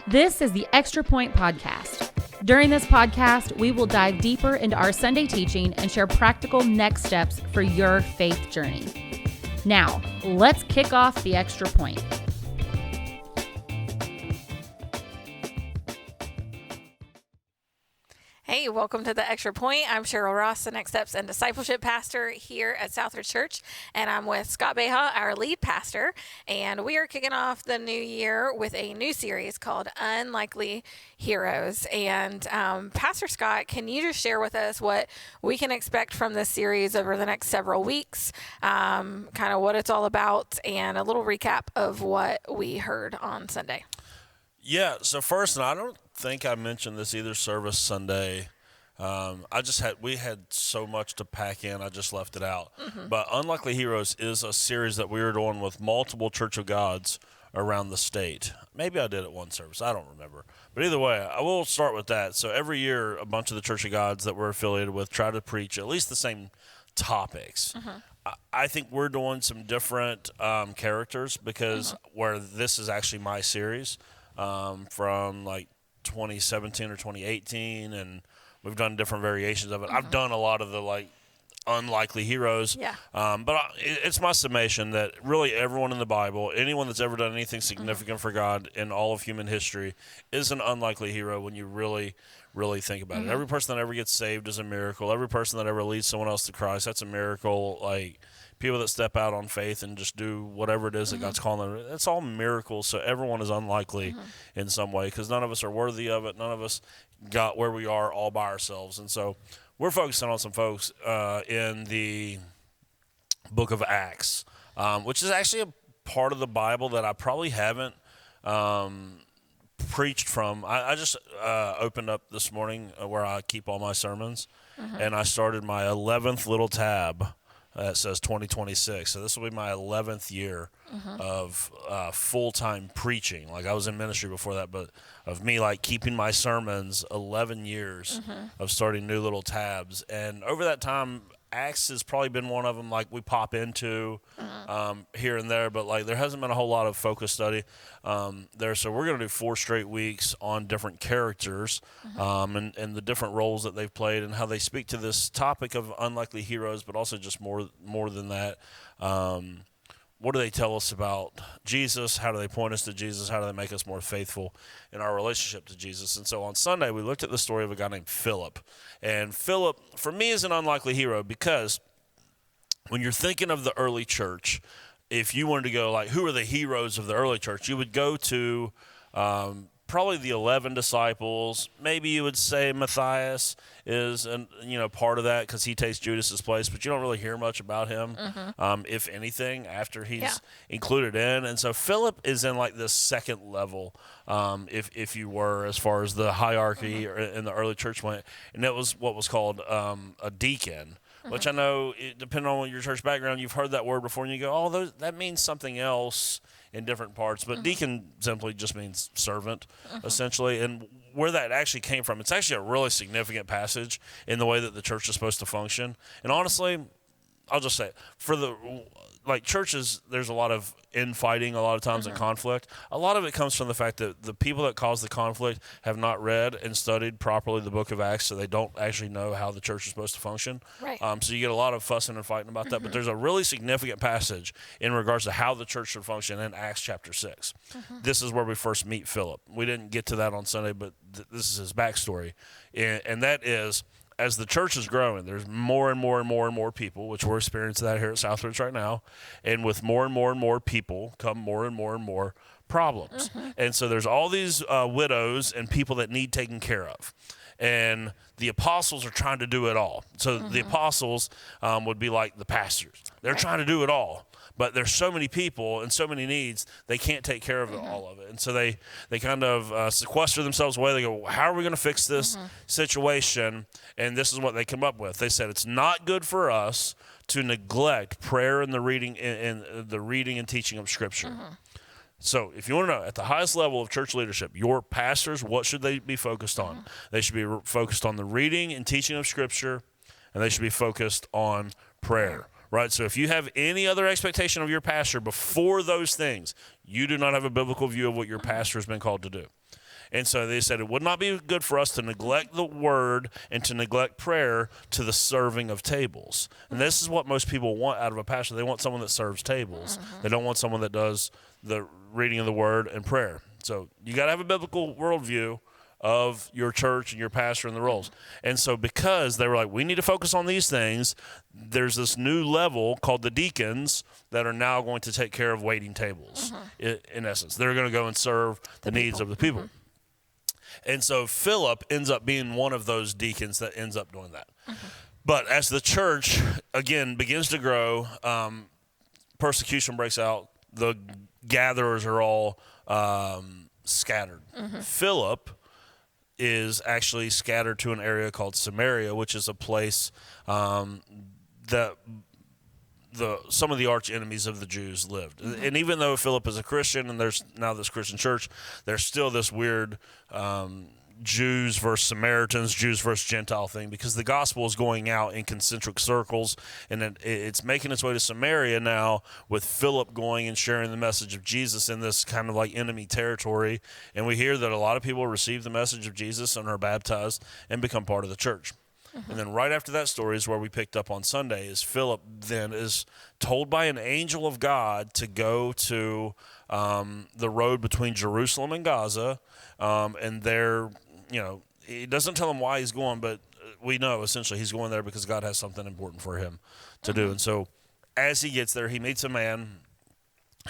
This is the Extra Point Podcast. During this podcast, we will dive deeper into our Sunday teaching and share practical next steps for your faith journey. Now, let's kick off the Extra Point. Hey, welcome to the Extra Point. I'm Cheryl Ross, the Next Steps and Discipleship Pastor here at Southridge Church, and I'm with Scott Beha, our lead pastor, and we are kicking off the new year with a new series called Unlikely Heroes. And Pastor Scott, can you just share with us what we can expect from this series over the next several weeks, kind of what it's all about, and a little recap of what we heard on Sunday? Yeah, so first, and I don't think I mentioned this either service Sunday. We had so much to pack in, I just left it out. But Unlikely Heroes is a series that we were doing with multiple Church of Gods around the state. Maybe I did it one service, I don't remember. But either way, I will start with that. So every year, a bunch of the Church of Gods that we're affiliated with try to preach at least the same topics. I think we're doing some different characters because where this is actually my series. From like 2017 or 2018, and we've done different variations of it. I've done a lot of the like unlikely heroes, but it's my summation that really everyone in the Bible, anyone that's ever done anything significant for God in all of human history, is an unlikely hero when you really think about it. Every person that ever gets saved is a miracle. Every person that ever leads someone else to Christ, that's a miracle. Like people that step out on faith and just do whatever it is that God's calling them, it's all miracles. So everyone is unlikely in some way because none of us are worthy of it. None of us got where we are all by ourselves. And so we're focusing on some folks in the book of Acts, which is actually a part of the Bible that I probably haven't preached from. I just opened up this morning where I keep all my sermons, and I started my 11th little tab that says 2026. So this will be my 11th year of full-time preaching. Like I was in ministry before that, but of me like keeping my sermons, 11 years of starting new little tabs. And over that time, Acts has probably been one of them like we pop into here and there, but like there hasn't been a whole lot of focus study there. So we're going to do 4 straight weeks on different characters and the different roles that they've played and how they speak to this topic of unlikely heroes, but also just more than that. What do they tell us about Jesus? How do they point us to Jesus? How do they make us more faithful in our relationship to Jesus? And so on Sunday, we looked at the story of a guy named Philip. And Philip, for me, is an unlikely hero because when you're thinking of the early church, if you wanted to go like, who are the heroes of the early church? You would go to probably the 11 disciples. Maybe you would say Matthias is part of that because he takes Judas's place, but you don't really hear much about him, if anything, after he's included in. And so Philip is in like this second level, if you were, as far as the hierarchy in the early church went, and that was what was called a deacon. Which I know, depending on your church background, you've heard that word before, and you go, oh, that means something else in different parts. But deacon simply just means servant, essentially. And where that actually came from, it's actually a really significant passage in the way that the church is supposed to function. And honestly, I'll just say, for the churches, there's a lot of infighting a lot of times and conflict. A lot of it comes from the fact that the people that cause the conflict have not read and studied properly the book of Acts, so they don't actually know how the church is supposed to function. Right. So you get a lot of fussing and fighting about that, but there's a really significant passage in regards to how the church should function in Acts chapter 6. This is where we first meet Philip. We didn't get to that on Sunday, but this is his backstory. And that is, as the church is growing, there's more and more and more and more people, which we're experiencing that here at Southridge right now. And with more and more and more people come more and more and more problems. And so there's all these widows and people that need taken care of. And the apostles are trying to do it all. So the apostles would be like the pastors. They're trying to do it all. But there's so many people and so many needs, they can't take care of all of it. And so they kind of sequester themselves away. They go, how are we going to fix this situation? And this is what they come up with. They said, it's not good for us to neglect prayer and the reading and teaching of Scripture. So if you want to know, at the highest level of church leadership, your pastors, what should they be focused on? They should be focused on the reading and teaching of Scripture, and they should be focused on prayer. Right? So if you have any other expectation of your pastor before those things, you do not have a biblical view of what your pastor has been called to do. And so they said it would not be good for us to neglect the word and to neglect prayer to the serving of tables. And this is what most people want out of a pastor. They want someone that serves tables. They don't want someone that does the reading of the word and prayer. So you got to have a biblical worldview of your church and your pastor and the roles. And so because they were like, we need to focus on these things, there's this new level called the deacons that are now going to take care of waiting tables, in essence. They're going to go and serve the needs of the people. And so Philip ends up being one of those deacons that ends up doing that. But as the church, again, begins to grow, persecution breaks out, the gatherers are all scattered. Philip is actually scattered to an area called Samaria, which is a place that some of the arch enemies of the Jews lived. And even though Philip is a Christian and there's now this Christian church, there's still this weird Jews versus Samaritans, Jews versus Gentile thing, because the gospel is going out in concentric circles, and it's making its way to Samaria now, with Philip going and sharing the message of Jesus in this kind of like enemy territory. And we hear that a lot of people receive the message of Jesus and are baptized and become part of the church. And then right after that story is where we picked up on Sunday, is Philip then is told by an angel of God to go to the road between Jerusalem and Gaza, and there, he doesn't tell him why he's going, but we know essentially he's going there because God has something important for him to do. And so as he gets there, he meets a man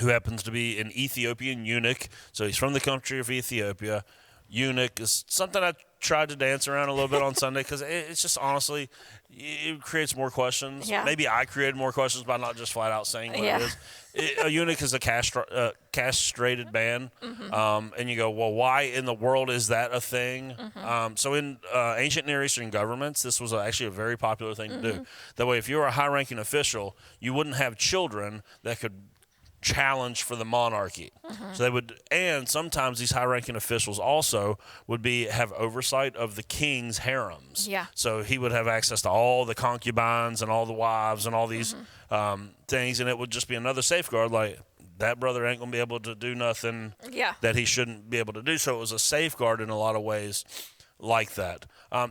who happens to be an Ethiopian eunuch. So he's from the country of Ethiopia. Eunuch is something I tried to dance around a little bit on Sunday, because it's just, honestly, it creates more questions. Yeah. Maybe I created more questions by not just flat out saying what it is. A eunuch is a castrated man. And you go, well, why in the world is that a thing? So in ancient Near Eastern governments, this was actually a very popular thing to do. That way, if you were a high-ranking official, you wouldn't have children that could challenge for the monarchy. So they would, and sometimes these high-ranking officials also would have oversight of the king's harems. So he would have access to all the concubines and all the wives and all these things, and it would just be another safeguard, like, that brother ain't gonna be able to do nothing that he shouldn't be able to do. So it was a safeguard in a lot of ways like that.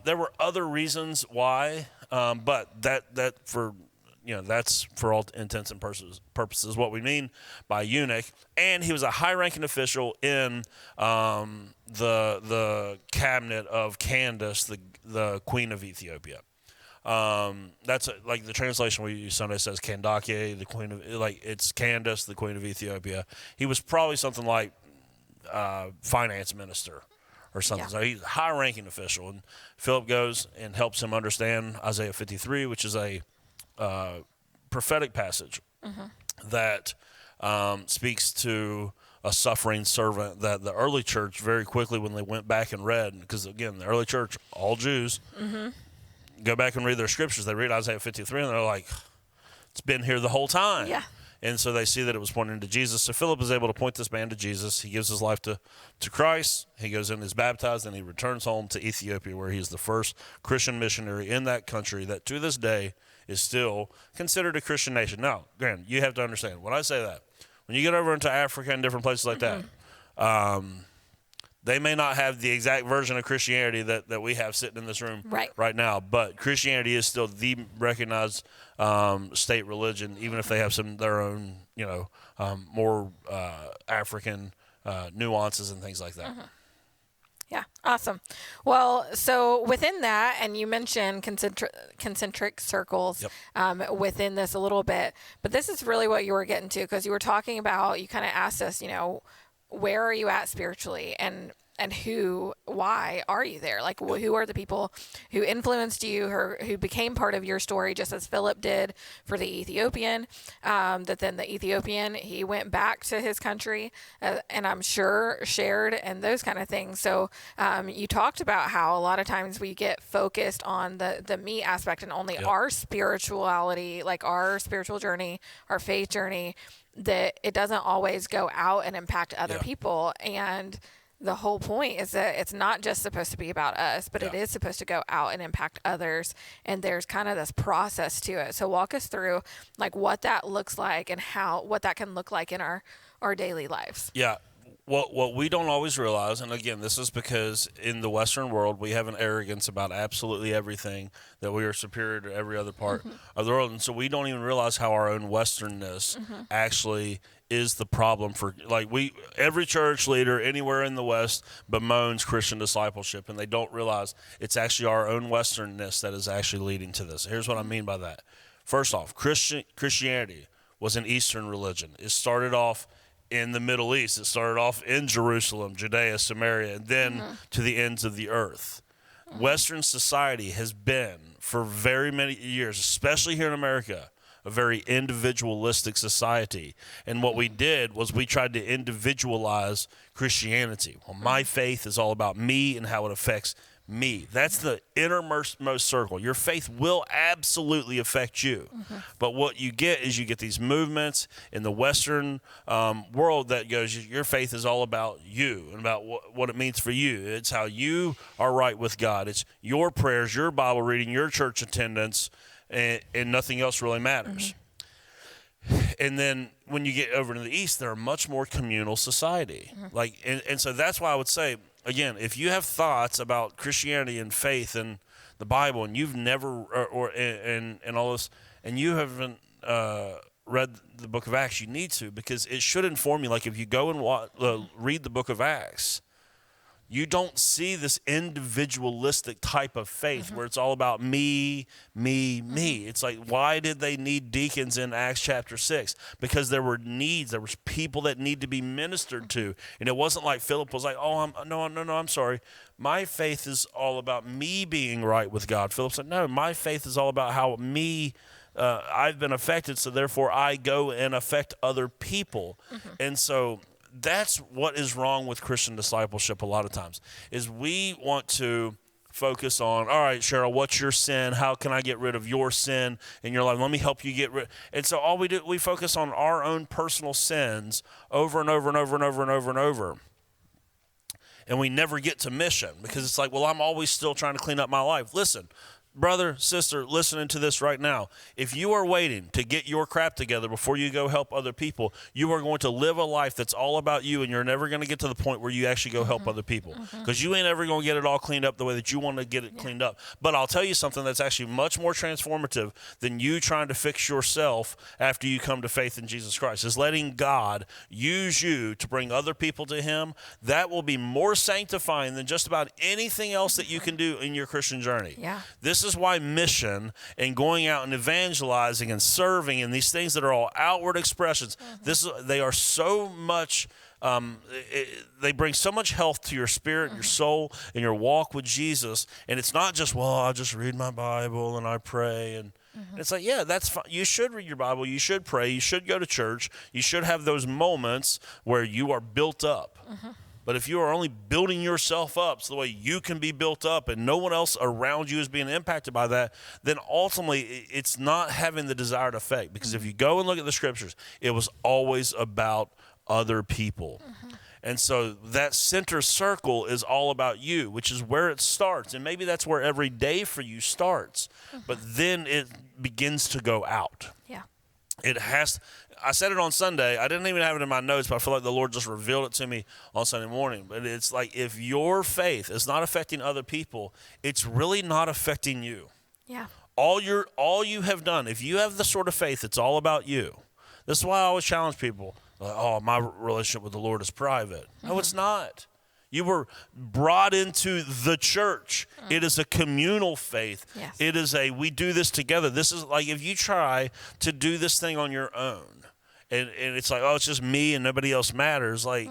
There were other reasons why, but that for that's for all intents and purposes what we mean by eunuch. And he was a high-ranking official in the cabinet of Candace, the queen of Ethiopia. That's like the translation we use Sunday says Kandake, the queen of, like, it's Candace, the queen of Ethiopia. He was probably something like finance minister or something. So he's a high-ranking official. And Philip goes and helps him understand Isaiah 53, which is a prophetic passage that speaks to a suffering servant that the early church very quickly, when they went back and read, because again, the early church, all Jews, go back and read their scriptures. They read Isaiah 53 and they're like, it's been here the whole time. And so they see that it was pointing to Jesus. So Philip is able to point this man to Jesus. He gives his life to Christ. He goes in, is baptized, and he returns home to Ethiopia, where he is the first Christian missionary in that country that to this day is still considered a Christian nation. Now, granted, you have to understand, when I say that, when you get over into Africa and different places like that, they may not have the exact version of Christianity that we have sitting in this room right now, but Christianity is still the recognized state religion, even if they have their own, more African nuances and things like that. Yeah, awesome. Well, so within that, and you mentioned concentric circles within this a little bit, but this is really what you were getting to, because you were talking about, you kind of asked us, where are you at spiritually, and why are you there? Like, who are the people who influenced you, or who became part of your story, just as Philip did for the Ethiopian, that then the Ethiopian, he went back to his country, and I'm sure shared and those kind of things. So you talked about how a lot of times we get focused on the me aspect and only our spirituality, like our spiritual journey, our faith journey, that it doesn't always go out and impact other people. And the whole point is that it's not just supposed to be about us, but it is supposed to go out and impact others. And there's kind of this process to it. So walk us through like what that looks like and what that can look like in our daily lives. Yeah. what we don't always realize, and again, this is because in the Western world we have an arrogance about absolutely everything, that we are superior to every other part of the world, and so we don't even realize how our own Westernness actually is the problem for, like, every church leader anywhere in the West bemoans Christian discipleship, and they don't realize it's actually our own Westernness that is actually leading to this. Here's what I mean by that. First off, Christianity was an Eastern religion. It started off in the Middle East. It started off in Jerusalem, Judea, Samaria, and then to the ends of the earth. Western society has been, for very many years, especially here in America, a very individualistic society. And what we did was we tried to individualize Christianity. Well, my faith is all about me and how it affects me. That's the innermost circle. Your faith will absolutely affect you. But what you get is you get these movements in the Western world that goes, your faith is all about you and about what it means for you. It's how you are right with God. It's your prayers, your Bible reading, your church attendance, and nothing else really matters. And then when you get over to the East, they're a much more communal society. And so that's why I would say, again, if you have thoughts about Christianity and faith and the Bible, and you've never and all this, and you haven't read the book of Acts, you need to, because it should inform you. Like, if you go and read the book of Acts, you don't see this individualistic type of faith where it's all about me, me, me. It's like, why did they need deacons in Acts chapter 6? Because there were needs. There was people that need to be ministered to. And it wasn't like Philip was like, I'm sorry. My faith is all about me being right with God. Philip said, no, my faith is all about how I've been affected, so therefore I go and affect other people. And so that's what is wrong with Christian discipleship a lot of times, is we want to focus on, all right, Cheryl, what's your sin? How can I get rid of your sin in your life? Let me help you get rid. And so all we do, we focus on our own personal sins over and over and over and over and over and over. And we never get to mission, because it's like, well, I'm always still trying to clean up my life. Listen, brother, sister, listening to this right now, if you are waiting to get your crap together before you go help other people, you are going to live a life that's all about you, and you're never going to get to the point where you actually go help other people, because you ain't ever going to get it all cleaned up the way that you want to get it cleaned up. But I'll tell you something that's actually much more transformative than you trying to fix yourself after you come to faith in Jesus Christ, is letting God use you to bring other people to him. That will be more sanctifying than just about anything else that you can do in your Christian journey. This is why mission and going out and evangelizing and serving and these things that are all outward expressions, they are so much, they bring so much health to your spirit, your soul, and your walk with Jesus. And it's not just, well, I just read my Bible and I pray. And it's like, yeah, that's fine. You should read your Bible. You should pray. You should go to church. You should have those moments where you are built up. But if you are only building yourself up so the way you can be built up and no one else around you is being impacted by that, then ultimately it's not having the desired effect. Because if you go and look at the scriptures, it was always about other people. And so that center circle is all about you, which is where it starts. And maybe that's where every day for you starts. But then it begins to go out. It has. I said it on Sunday. I didn't even have it in my notes, but I feel like the Lord just revealed it to me on Sunday morning. But it's like, if your faith is not affecting other people, it's really not affecting you. All you have done, if you have the sort of faith that's all about you, this is why I always challenge people. Like, oh, my relationship with the Lord is private. No, it's not. You were brought into the church. It is a communal faith. It is we do this together. This is like, if you try to do this thing on your own, and it's like, oh, it's just me and nobody else matters. Like,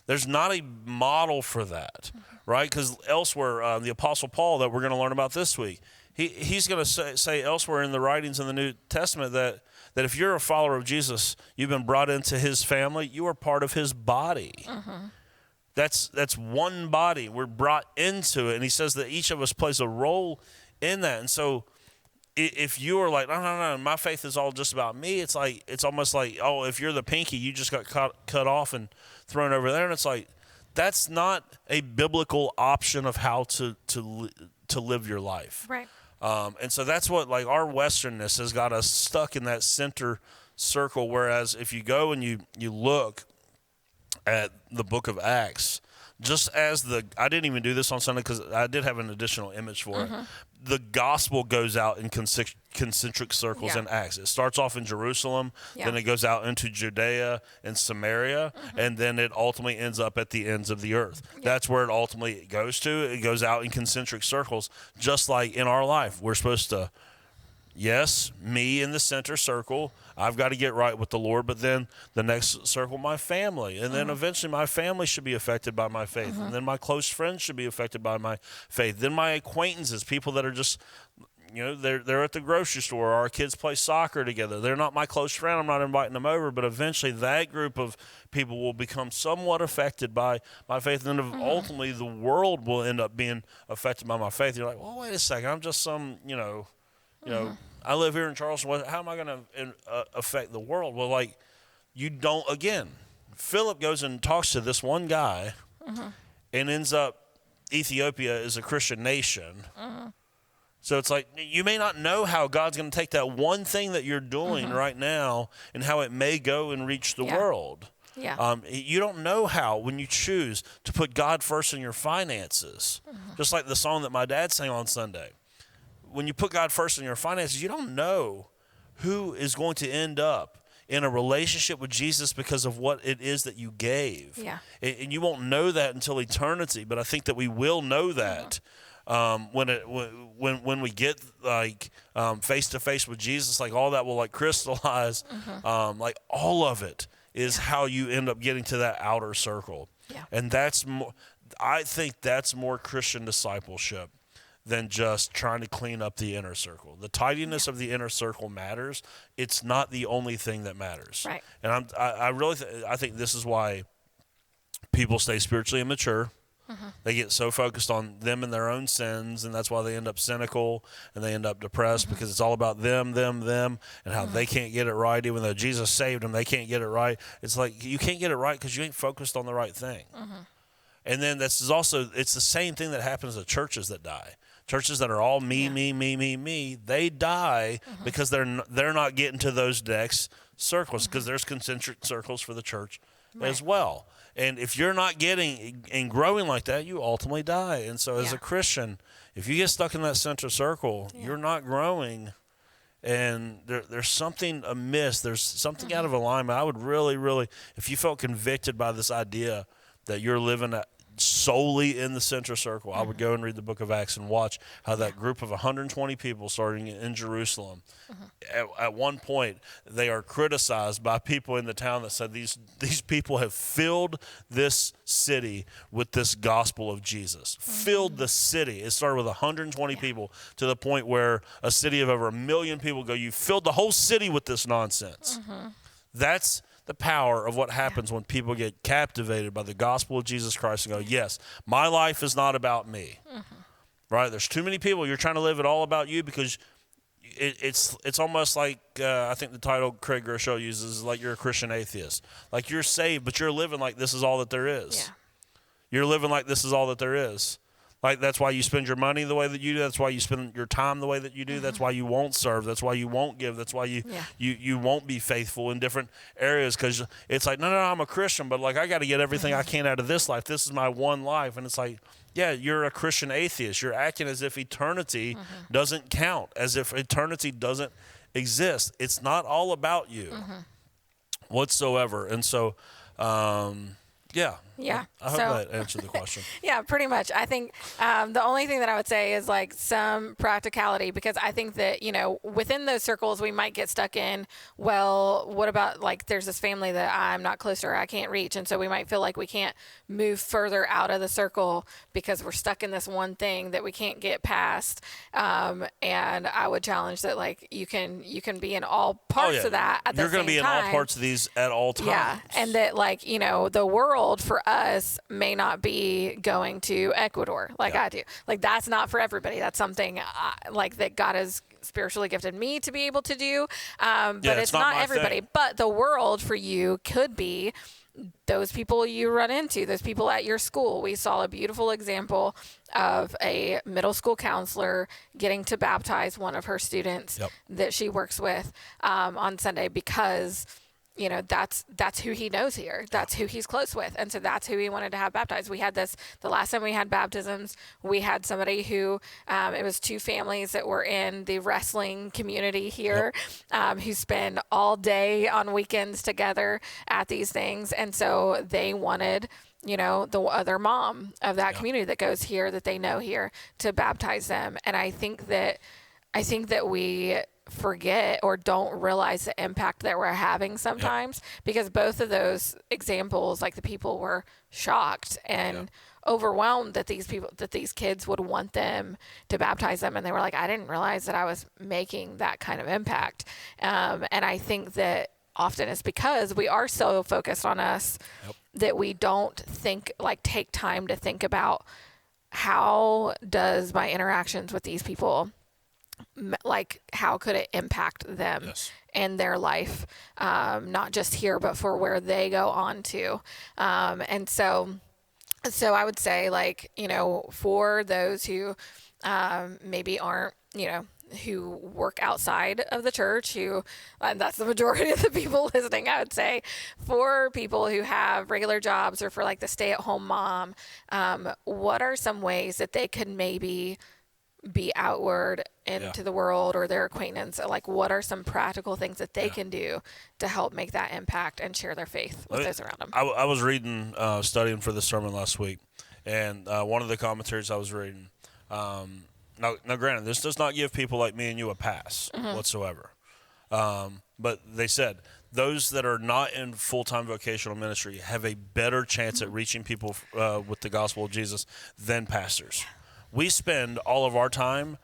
there's not a model for that, right? Because elsewhere, the Apostle Paul, that we're going to learn about this week, he's going to say elsewhere in the writings in the New Testament that if you're a follower of Jesus, you've been brought into his family, you are part of his body. That's one body. We're brought into it. And he says that each of us plays a role in that. And so if you are like, no, my faith is all just about me, it's like, it's almost like, oh, if you're the pinky, you just got cut off and thrown over there. And it's like, that's not a biblical option of how to live your life. And so that's what, like, our Westernness has got us stuck in that center circle. Whereas if you go and you look at the book of Acts, just as I didn't even do this on Sunday because I did have an additional image for it. The gospel goes out in concentric circles in Acts. It starts off in Jerusalem, then it goes out into Judea and Samaria, and then it ultimately ends up at the ends of the earth. That's where it ultimately goes to. It goes out in concentric circles, just like in our life. We're supposed to, yes, me in the center circle, I've got to get right with the Lord, but then the next circle, my family. And then eventually my family should be affected by my faith. And then my close friends should be affected by my faith. Then my acquaintances, people that are just, they're at the grocery store, or our kids play soccer together. They're not my close friend. I'm not inviting them over, but eventually that group of people will become somewhat affected by my faith. And then ultimately the world will end up being affected by my faith. You're like, well, wait a second. I'm just some, I live here in Charleston. How am I going to affect the world? Well, you don't. Again, Philip goes and talks to this one guy and ends up, Ethiopia is a Christian nation. So it's like, you may not know how God's going to take that one thing that you're doing right now and how it may go and reach the world. Yeah. You don't know how when you choose to put God first in your finances. Just like the song that my dad sang on Sunday. When you put God first in your finances, you don't know who is going to end up in a relationship with Jesus because of what it is that you gave. Yeah. And you won't know that until eternity, but I think that we will know that when we get face to face with Jesus, all that will crystallize. All of it is how you end up getting to that outer circle. Yeah. And that's I think that's more Christian discipleship than just trying to clean up the inner circle. The tidiness of the inner circle matters. It's not the only thing that matters. Right. And I really I think this is why people stay spiritually immature. They get so focused on them and their own sins, and that's why they end up cynical and they end up depressed because it's all about them, and how they can't get it right. Even though Jesus saved them, they can't get it right. It's like you can't get it right because you ain't focused on the right thing. And then it's the same thing that happens to churches that die. Churches that are all me, they die because they're not getting to those next circles because there's concentric circles for the church as well. And if you're not getting and growing like that, you ultimately die. And so as a Christian, if you get stuck in that center circle, you're not growing. And there's something amiss. There's something out of alignment. I would really, really, if you felt convicted by this idea that you're living solely in the center circle, I would go and read the book of Acts and watch how that group of 120 people starting in Jerusalem, at one point, they are criticized by people in the town that said these people have filled this city with this gospel of Jesus. Filled the city. It started with 120 people to the point where a city of over 1 million people go, you filled the whole city with this nonsense. That's the power of what happens when people get captivated by the gospel of Jesus Christ and go, yes, my life is not about me. Right? There's too many people. You're trying to live it all about you because it's almost like I think the title Craig Groeschel uses is like you're a Christian atheist. Like you're saved, but you're living like this is all that there is. Yeah. You're living like this is all that there is. Like that's why you spend your money the way that you do. That's why you spend your time the way that you do. That's why you won't serve. That's why you won't give. That's why you won't be faithful in different areas because it's like, no, I'm a Christian, but I got to get everything I can out of this life. This is my one life. And it's like, yeah, you're a Christian atheist. You're acting as if eternity doesn't count, as if eternity doesn't exist. It's not all about you whatsoever. And so, yeah. I hope that answered the question. Yeah, pretty much. I think the only thing that I would say is some practicality, because I think that, within those circles, we might get stuck in, well, what about there's this family that I'm not close to or I can't reach. And so we might feel like we can't move further out of the circle because we're stuck in this one thing that we can't get past. And I would challenge that you can be in all parts of that at the same time. You're going to be in all parts of these at all times. Yeah, and that the world for us may not be going to Ecuador I do. That's not for everybody. That's something that God has spiritually gifted me to be able to do. But it's not everybody. Thing. But the world for you could be those people you run into, those people at your school. We saw a beautiful example of a middle school counselor getting to baptize one of her students that she works with on Sunday because that's who he knows here. That's who he's close with. And so that's who he wanted to have baptized. We had this, the last time we had baptisms, we had somebody who, it was two families that were in the wrestling community here, who spend all day on weekends together at these things. And so they wanted, the other mom of that community that goes here, that they know here, to baptize them. And I think that we forget or don't realize the impact that we're having sometimes, because both of those examples, like, the people were shocked and overwhelmed that these kids would want them to baptize them. And they were like, I didn't realize that I was making that kind of impact. And I think that often it's because we are so focused on us that we don't take time to think about, how does my interactions with these people, how could it impact them in their life, not just here, but for where they go on to. And so I would say, for those who maybe aren't, who work outside of the church, and that's the majority of the people listening, I would say, for people who have regular jobs, or for the stay-at-home mom, what are some ways that they could maybe be outward into the world or their acquaintance? What are some practical things that they can do to help make that impact and share their faith with those around them? I was reading, studying for this sermon last week, and one of the commentaries I was reading, now granted, this does not give people like me and you a pass whatsoever, but they said those that are not in full-time vocational ministry have a better chance at reaching people with the gospel of Jesus than pastors. We spend all of our time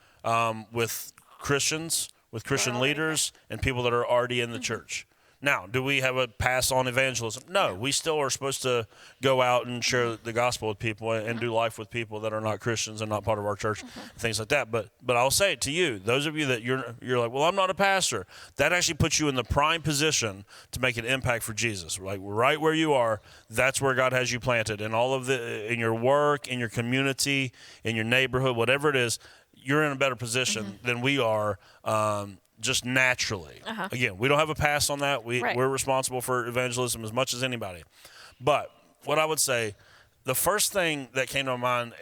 with Christians, with Christian leaders, and people that are already in the church. Now, do we have a pass on evangelism? No, we still are supposed to go out and share the gospel with people and do life with people that are not Christians and not part of our church, things like that. But I'll say it to you, those of you that you're like, well, I'm not a pastor. That actually puts you in the prime position to make an impact for Jesus. Right where you are, that's where God has you planted. And all of in your work, in your community, in your neighborhood, whatever it is, you're in a better position than we are. Just naturally. Again, we don't have a pass on that. We're responsible for evangelism as much as anybody. But what I would say, the first thing that came to my mind,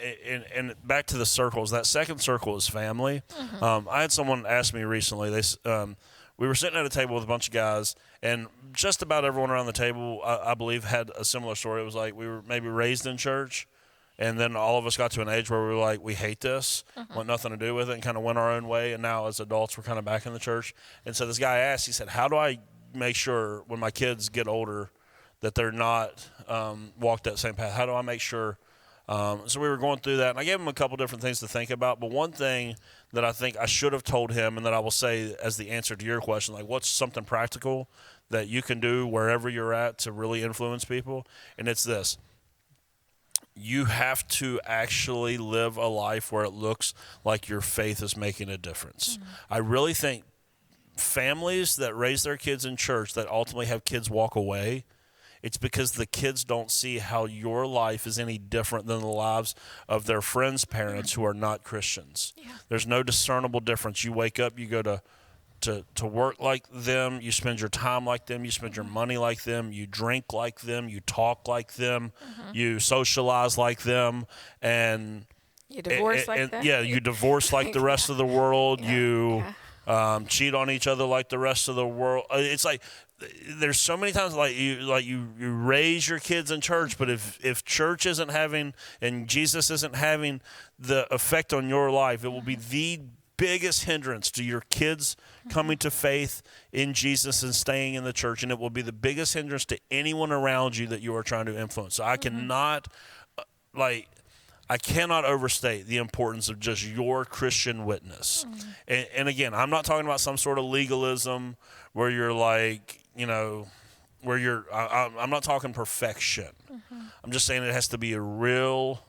and back to the circles, that second circle is family. I had someone ask me recently, we were sitting at a table with a bunch of guys, and just about everyone around the table, I believe, had a similar story. It was like we were maybe raised in church, and then all of us got to an age where we were like, we hate this, want nothing to do with it, and kind of went our own way. And now as adults, we're kind of back in the church. And so this guy asked, he said, how do I make sure when my kids get older that they're not walked that same path? How do I make sure? So we were going through that, and I gave him a couple different things to think about. But one thing that I think I should have told him, and that I will say as the answer to your question, what's something practical that you can do wherever you're at to really influence people? And it's this. You have to actually live a life where it looks like your faith is making a difference. I really think families that raise their kids in church that ultimately have kids walk away, it's because the kids don't see how your life is any different than the lives of their friends' parents who are not Christians. There's no discernible difference. You wake up, you go to work like them, you spend your time like them, you spend your money like them, you drink like them, you talk like them, you socialize like them, and you divorce like them. Yeah, you divorce like the rest of the world. You cheat on each other like the rest of the world. It's like there's so many times you raise your kids in church, but if church isn't having and Jesus isn't having the effect on your life, it will be the biggest hindrance to your kids coming to faith in Jesus and staying in the church, and it will be the biggest hindrance to anyone around you that you are trying to influence. So I cannot overstate the importance of just your Christian witness. And again, I'm not talking about some sort of legalism where you're I'm not talking perfection. I'm just saying it has to be a real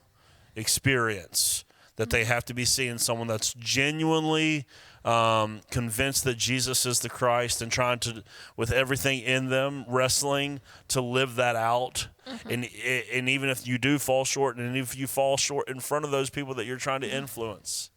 experience, that they have to be seeing someone that's genuinely convinced that Jesus is the Christ and trying to, with everything in them, wrestling to live that out. And even if you do fall short, and if you fall short in front of those people that you're trying to influence,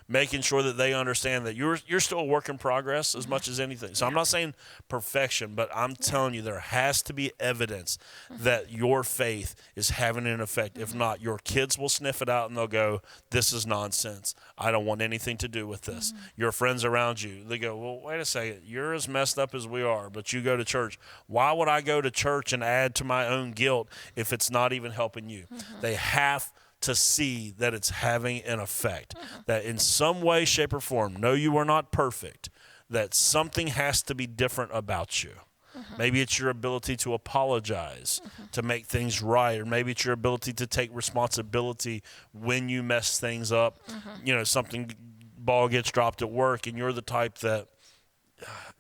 making sure that they understand that you're still a work in progress as much as anything. So I'm not saying perfection, but I'm telling you there has to be evidence that your faith is having an effect. If not, your kids will sniff it out and they'll go, this is nonsense. I don't want anything to do with this. Your friends around you, they go, well, wait a second. You're as messed up as we are, but you go to church. Why would I go to church and add to my own guilt if it's not even helping you? They have to see that it's having an effect, that in some way, shape, or form, no, you are not perfect, that something has to be different about you. Maybe it's your ability to apologize, to make things right, or maybe it's your ability to take responsibility when you mess things up. Ball gets dropped at work, and you're the type that,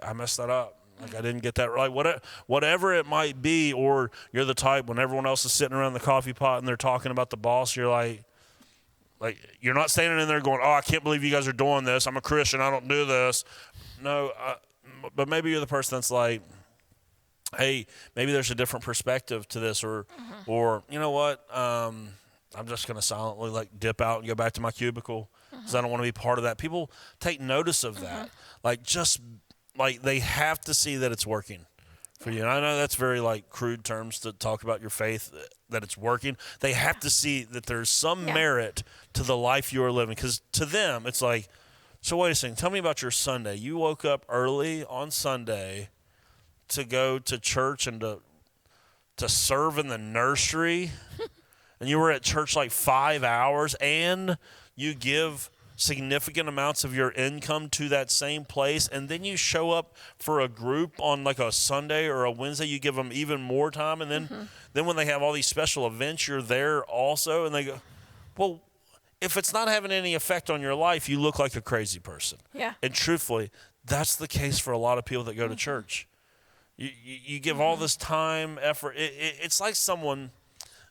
I messed that up. Like, I didn't get that right. Whatever it might be, or you're the type when everyone else is sitting around the coffee pot and they're talking about the boss, you're like you're not standing in there going, oh, I can't believe you guys are doing this. I'm a Christian. I don't do this. No, but maybe you're the person that's like, hey, maybe there's a different perspective to this, or you know what? I'm just going to silently dip out and go back to my cubicle because I don't want to be part of that. People take notice of that. They have to see that it's working for you. And I know that's very crude terms to talk about your faith, that it's working. They have to see that there's some merit to the life you are living. Because to them, it's like, so wait a second, tell me about your Sunday. You woke up early on Sunday to go to church and to serve in the nursery. And you were at church 5 hours, and you give significant amounts of your income to that same place, and then you show up for a group on a Sunday or a Wednesday, you give them even more time, and then when they have all these special events, you're there also, and they go, well, if it's not having any effect on your life, you look like a crazy person. Yeah. And truthfully, that's the case for a lot of people that go to church. You give all this time, effort. It's like someone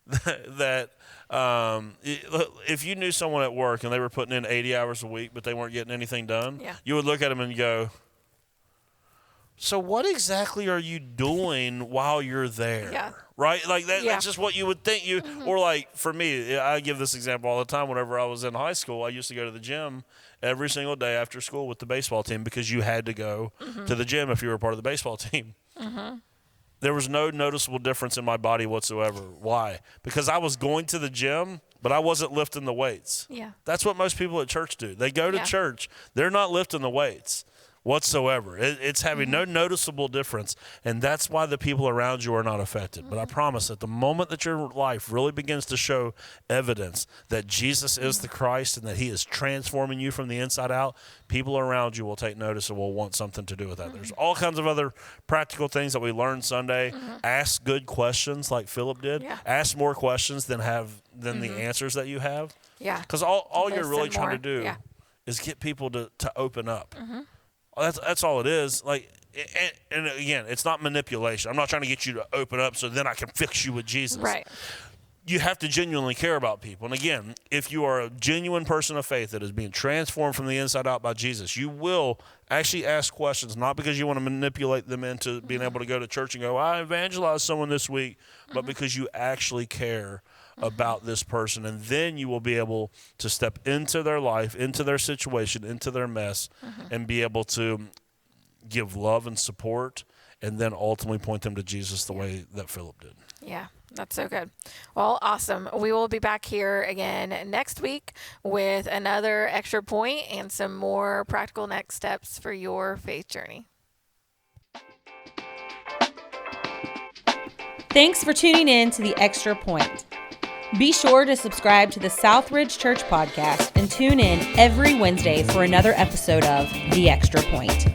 that if you knew someone at work and they were putting in 80 hours a week, but they weren't getting anything done, you would look at them and go, so what exactly are you doing while you're there? Yeah. Right? That's just what you would think. Or for me, I give this example all the time. Whenever I was in high school, I used to go to the gym every single day after school with the baseball team because you had to go to the gym if you were part of the baseball team. There was no noticeable difference in my body whatsoever. Why? Because I was going to the gym, but I wasn't lifting the weights. Yeah. That's what most people at church do. They go to church. They're not lifting the weights whatsoever. It's having no noticeable difference, and that's why the people around you are not affected. But I promise that the moment that your life really begins to show evidence that Jesus is the Christ and that he is transforming you from the inside out, people around you will take notice and will want something to do with that. There's all kinds of other practical things that we learned Sunday. Ask good questions like Philip did. Ask more questions than the answers that you have. Yeah. Because all you're really trying to do is get people to open up. That's all it is. And again, it's not manipulation. I'm not trying to get you to open up so then I can fix you with Jesus. Right. You have to genuinely care about people. And again, if you are a genuine person of faith that is being transformed from the inside out by Jesus, you will actually ask questions, not because you want to manipulate them into being able to go to church and go, I evangelized someone this week, but because you actually care about this person, and then you will be able to step into their life, into their situation, into their mess, and be able to give love and support, and then ultimately point them to Jesus the way that Philip did. Yeah, that's so good. Well, awesome. We will be back here again next week with another extra point and some more practical next steps for your faith journey. Thanks for tuning in to The Extra Point. Be sure to subscribe to the Southridge Church podcast and tune in every Wednesday for another episode of The Extra Point.